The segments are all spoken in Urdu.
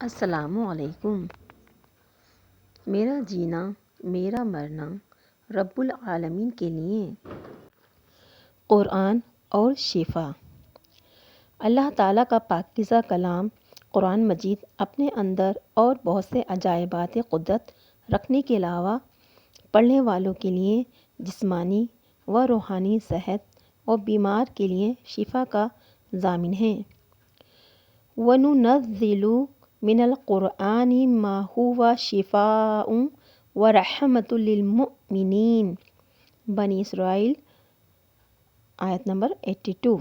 السلام علیکم۔ میرا جینا میرا مرنا رب العالمین کے لیے۔ قرآن اور شفا۔ اللہ تعالیٰ کا پاکیزہ کلام قرآن مجید اپنے اندر اور بہت سے عجائبات قدرت رکھنے کے علاوہ پڑھنے والوں کے لیے جسمانی و روحانی صحت اور بیمار کے لیے شفا کا ضامن ہے۔ وَنُنَزِّلُ مِنَ الْقُرْآنِ مَا هُوَ شِفَاءٌ وَرَحْمَةٌ لِّلْمُؤْمِنِينَ بنی اسرائیل آیت نمبر 82۔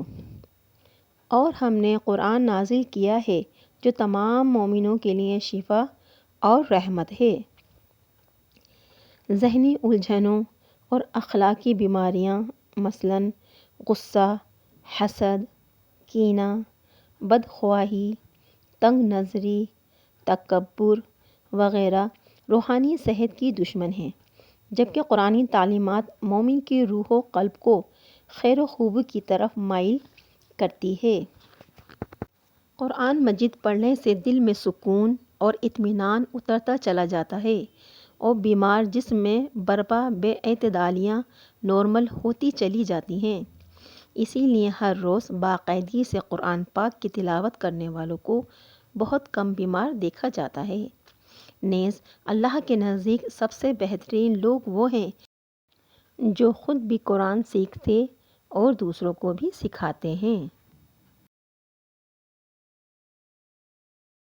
اور ہم نے قرآن نازل کیا ہے جو تمام مومنوں کے لیے شفا اور رحمت ہے۔ ذہنی الجھنوں اور اخلاقی بیماریاں مثلاً غصہ، حسد، کینہ، بدخواہی، تنگ نظری، تکبر وغیرہ روحانی صحت کی دشمن ہیں، جبکہ قرآنی تعلیمات مومن کی روح و قلب کو خیر و خوبی کی طرف مائل کرتی ہے۔ قرآن مجید پڑھنے سے دل میں سکون اور اطمینان اترتا چلا جاتا ہے اور بیمار جسم میں برپا بے اعتدالیاں نارمل ہوتی چلی جاتی ہیں۔ اسی لیے ہر روز باقاعدگی سے قرآن پاک کی تلاوت کرنے والوں کو بہت کم بیمار دیکھا جاتا ہے۔ نیز اللہ کے نزدیک سب سے بہترین لوگ وہ ہیں جو خود بھی قرآن سیکھتے اور دوسروں کو بھی سکھاتے ہیں۔